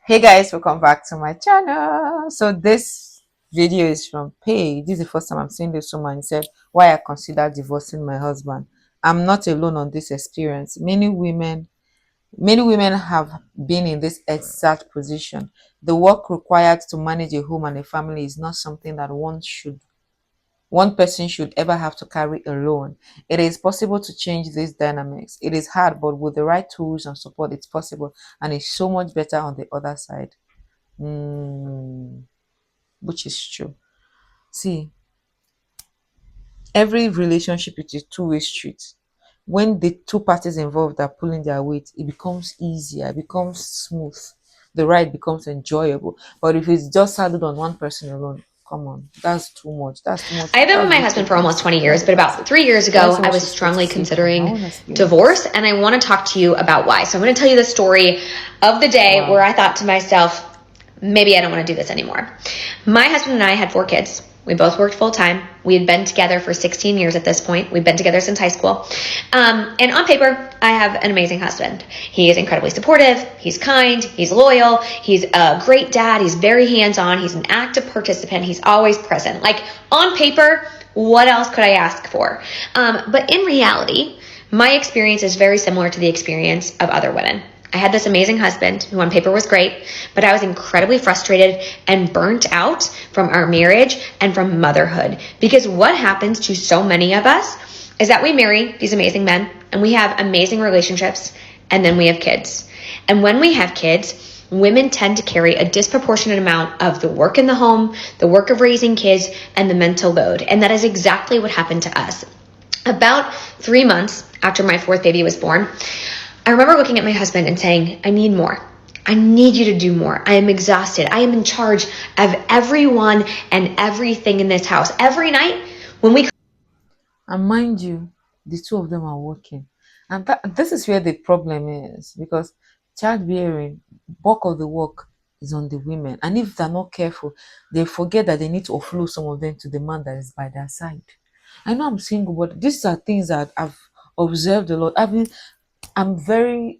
Hey guys, welcome back to my channel. So this video is from Pay. This is the first time I'm seeing this woman said why I consider divorcing my husband. I'm not alone on this experience. Many women have been in this exact position. The work required to manage a home and a family is not something that one person should ever have to carry alone. It is possible to change these dynamics. It is hard, but with the right tools and support, it's possible, and it's so much better on the other side. Mm, which is true. See, every relationship is a two-way street. When the two parties involved are pulling their weight, it becomes easier, it becomes smooth. The ride becomes enjoyable. But if it's just saddled on one person alone, come on, that's too much. That's too much. I've been with That's my way husband too for almost passive. 20 years, That's but passive. about 3 years So let's ago, see I what was she's got to strongly say from her considering own experience. divorce, and I want to talk to you about why. So I'm going to tell you the story of the day where Wow. I thought to myself, maybe I don't want to do this anymore. My husband and I had 4 kids. We both worked full time. We had been together for 16 years at this point. We've been together since high school. And on paper, I have an amazing husband. He is incredibly supportive. He's kind. He's loyal. He's a great dad. He's very hands-on. He's an active participant. He's always present. Like on paper, what else could I ask for? But in reality, my experience is very similar to the experience of other women. I had this amazing husband who on paper was great, but I was incredibly frustrated and burnt out from our marriage and from motherhood. Because what happens to so many of us is that we marry these amazing men and we have amazing relationships and then we have kids. And when we have kids, women tend to carry a disproportionate amount of the work in the home, the work of raising kids, and the mental load. And that is exactly what happened to us. About 3 months after my fourth baby was born, I remember looking at my husband and saying, I need more. I need you to do more. I am exhausted. I am in charge of everyone and everything in this house. Every night when we And mind you, the two of them are working. And this is where the problem is because childbearing, bulk of the work is on the women. And if they're not careful, they forget that they need to offload some of them to the man that is by their side. I know I'm single, but these are things that I've observed a lot. I'm very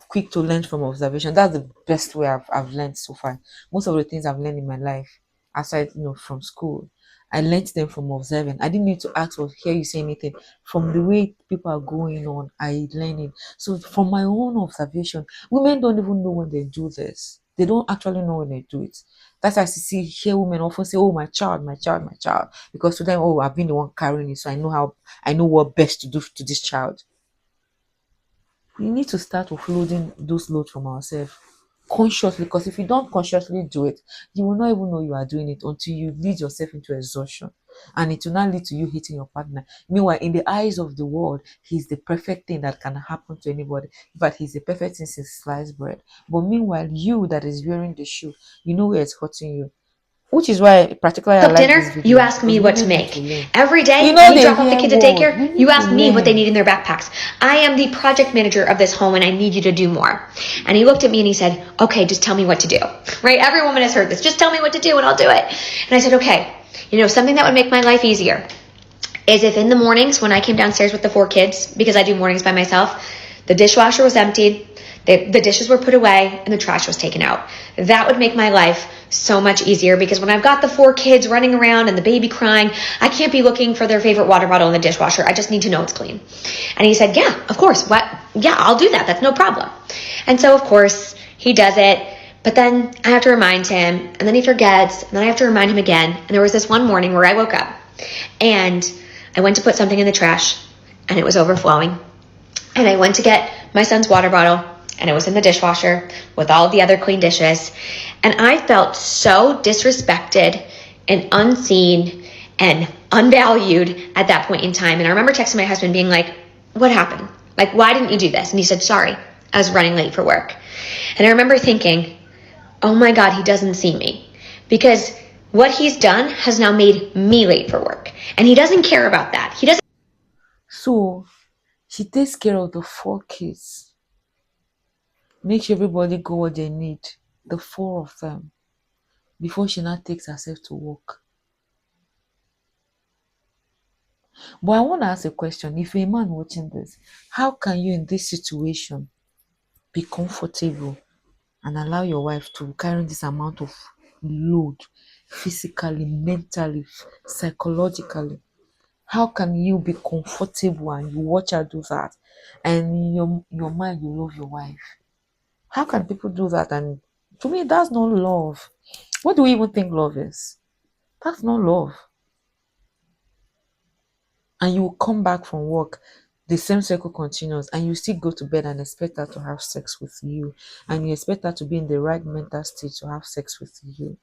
quick to learn from observation. That's the best way I've learned so far. Most of the things I've learned in my life, aside from school, I learned them from observing. I didn't need to ask or hear you say anything. From the way people are going on, I learning. So from my own observation, women don't even know when they do this. They don't actually know when they do it. That's why I hear women often say, "Oh, my child, my child, my child," because to them, "Oh, I've been the one carrying it, so I know what best to do to this child." We need to start offloading those loads from ourselves consciously, because if you don't consciously do it, you will not even know you are doing it until you lead yourself into exhaustion, and it will not lead to you hating your partner. Meanwhile, in the eyes of the world, he's the perfect thing that can happen to anybody. In fact, he's the perfect thing since sliced bread. But meanwhile, you that is wearing the shoe, you know where it's hurting you, which is why particularly I cook like dinner, this you video ask me because what to women need to make. learn. Every You day when know, we they drop off the hear kids at word. We daycare, you need to ask me what they learn. need in their backpacks. I am the project manager of this home and I need you to do more. And he looked at me and he said, okay, just tell me what to do. Right? Every woman has heard this. Just tell me what to do and I'll do it. And I said, okay, something that would make my life easier is if in the mornings when I came downstairs with the 4 kids, because I do mornings by myself, the dishwasher was emptied, the dishes were put away, and the trash was taken out. That would make my life so much easier because when I've got the 4 kids running around and the baby crying, I can't be looking for their favorite water bottle in the dishwasher. I just need to know it's clean. And he said, yeah, of course. What? Yeah, I'll do that. That's no problem. And so, of course, he does it. But then I have to remind him, and then he forgets, and then I have to remind him again. And there was this one morning where I woke up and I went to put something in the trash and it was overflowing. And I went to get my son's water bottle and it was in the dishwasher with all the other clean dishes. And I felt so disrespected and unseen and unvalued at that point in time. And I remember texting my husband being like, what happened? Like, why didn't you do this? And he said, sorry, I was running late for work. And I remember thinking, oh my God, he doesn't see me. Because what he's done has now made me late for work. And he doesn't care about that. He doesn't. So she takes care of the 4 kids, makes everybody go what they need, the 4 of them, before she now takes herself to work. But I want to ask a question. If you're a man watching this, how can you in this situation be comfortable and allow your wife to carry this amount of load physically, mentally, psychologically? How can you be comfortable and you watch her do that, and in your mind you love your wife? How can people do that? And to me, that's not love. What do we even think love is? That's not love. And you will come back from work, the same cycle continues, and you still go to bed and expect her to have sex with you, and you expect her to be in the right mental state to have sex with you.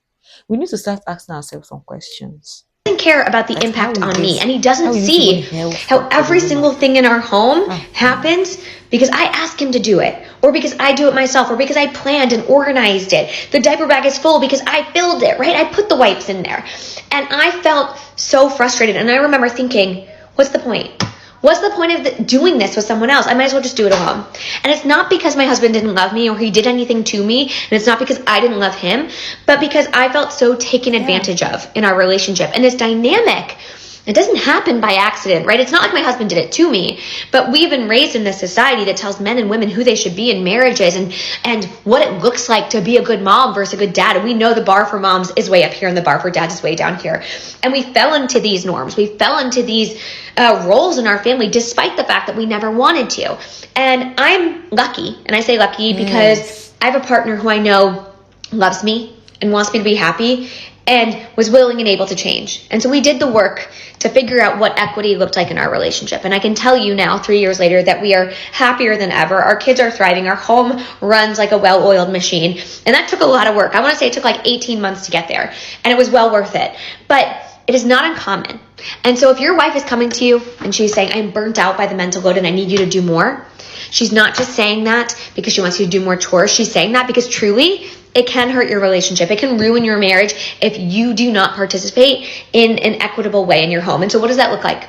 We need to start asking ourselves some questions. Doesn't care about the Like impact on me, and he doesn't how is this even see healthy how for the every woman? single thing in our home Ah, happens because I ask him to do it, or because I do it myself, or because I planned and organized it. The diaper bag is full because I filled it, right? I put the wipes in there. And I felt so frustrated, and I remember thinking, what's the point? What's the point of doing this with someone else? I might as well just do it alone. And it's not because my husband didn't love me or he did anything to me, and it's not because I didn't love him, but because I felt so taken advantage of in our relationship. And this dynamic, it doesn't happen by accident, right? It's not like my husband did it to me, but we've been raised in this society that tells men and women who they should be in marriages, and what it looks like to be a good mom versus a good dad. And we know the bar for moms is way up here and the bar for dads is way down here. And we fell into these norms. We fell into these roles in our family, despite the fact that we never wanted to. And I'm lucky, and I say lucky because yes. I have a partner who I know loves me and wants me to be happy and was willing and able to change. And so we did the work to figure out what equity looked like in our relationship. And I can tell you now, 3 years later, that we are happier than ever. Our kids are thriving. Our home runs like a well-oiled machine. And that took a lot of work. I want to say it took like 18 months to get there. And it was well worth it. But it is not uncommon. And so if your wife is coming to you and she's saying, I'm burnt out by the mental load and I need you to do more, she's not just saying that because she wants you to do more chores. She's saying that because truly it can hurt your relationship. It can ruin your marriage if you do not participate in an equitable way in your home. And so what does that look like?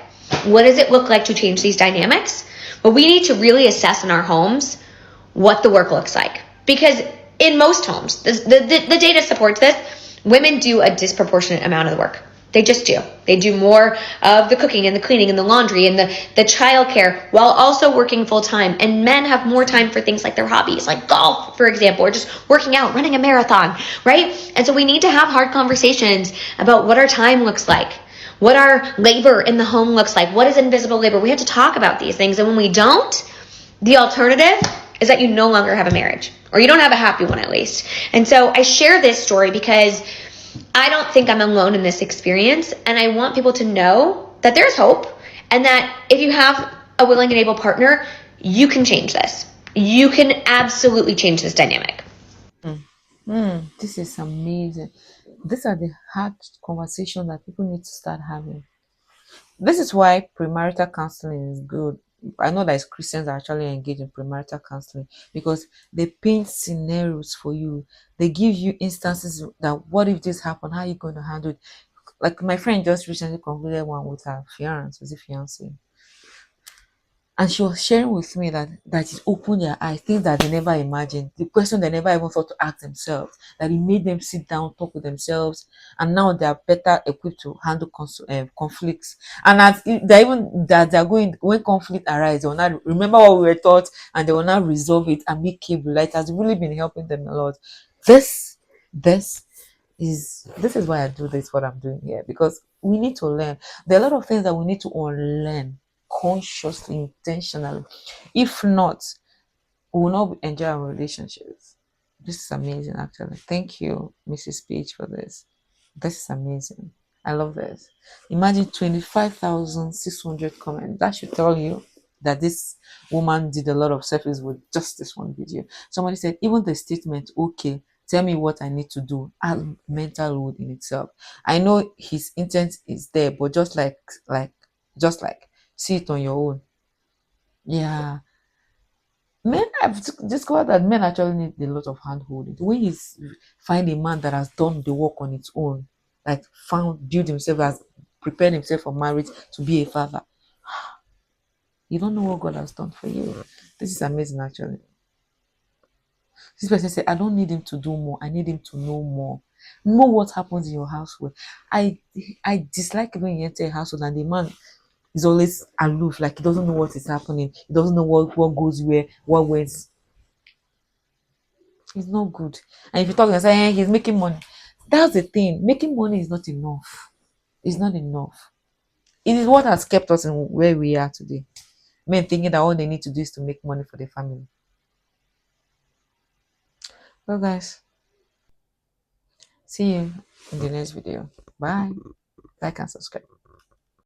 What does it look like to change these dynamics? Well, we need to really assess in our homes what the work looks like. Because in most homes, the data supports this, women do a disproportionate amount of the work. They just do. They do more of the cooking and the cleaning and the laundry and the childcare while also working full time. And men have more time for things like their hobbies, like golf, for example, or just working out, running a marathon, right? And so we need to have hard conversations about what our time looks like, what our labor in the home looks like, what is invisible labor. We have to talk about these things. And when we don't, the alternative is that you no longer have a marriage, or you don't have a happy one at least. And so I share this story because I don't think I'm alone in this experience, and I want people to know that there's hope, and that if you have a willing and able partner, you can change this. You can absolutely change this dynamic. This is amazing. These are the hard conversations that people need to start having. This is why premarital counseling is good. I know that Christians are actually engaged in premarital counseling because they paint scenarios for you. They give you instances that what if this happened? How are you going to handle it? Like my friend just recently concluded one with her fiance, was it fiance? And she was sharing with me that it opened their eyes, things that they never imagined, the question they never even thought to ask themselves, that it made them sit down, talk with themselves, and now they are better equipped to handle conflicts. And as they even that they're going, when conflict arises, they will not remember what we were taught, and they will not resolve it amicably. It has really been helping them a lot. This this this is why I do this, what I'm doing here, because we need to learn. There are a lot of things that we need to unlearn consciously, intentionally. If not, we will not enjoy our relationships. This is amazing, actually. Thank you, Mrs. Page, for this. This is amazing. I love this. Imagine 25,600 comments. That should tell you that this woman did a lot of selfies with just this one video. Somebody said, even the statement, okay, tell me what I need to do, has mental load in itself. I know his intent is there, but just like see it on your own. Yeah. Men, I've discovered that men actually need a lot of hand holding. When you find a man that has done the work on its own, like found, built himself, has prepared himself for marriage to be a father, you don't know what God has done for you. This is amazing, actually. This person said, I don't need him to do more. I need him to know more. Know what happens in your household. I dislike when you enter a household and the man is always aloof, like he doesn't know what is happening. He doesn't know what goes where, what went. It's not good. And if you talk and say he's making money, that's the thing. Making money is not enough. It's not enough. It is what has kept us in where we are today. Men thinking that all they need to do is to make money for their family. Well, guys, see you in the next video. Bye. Like and subscribe.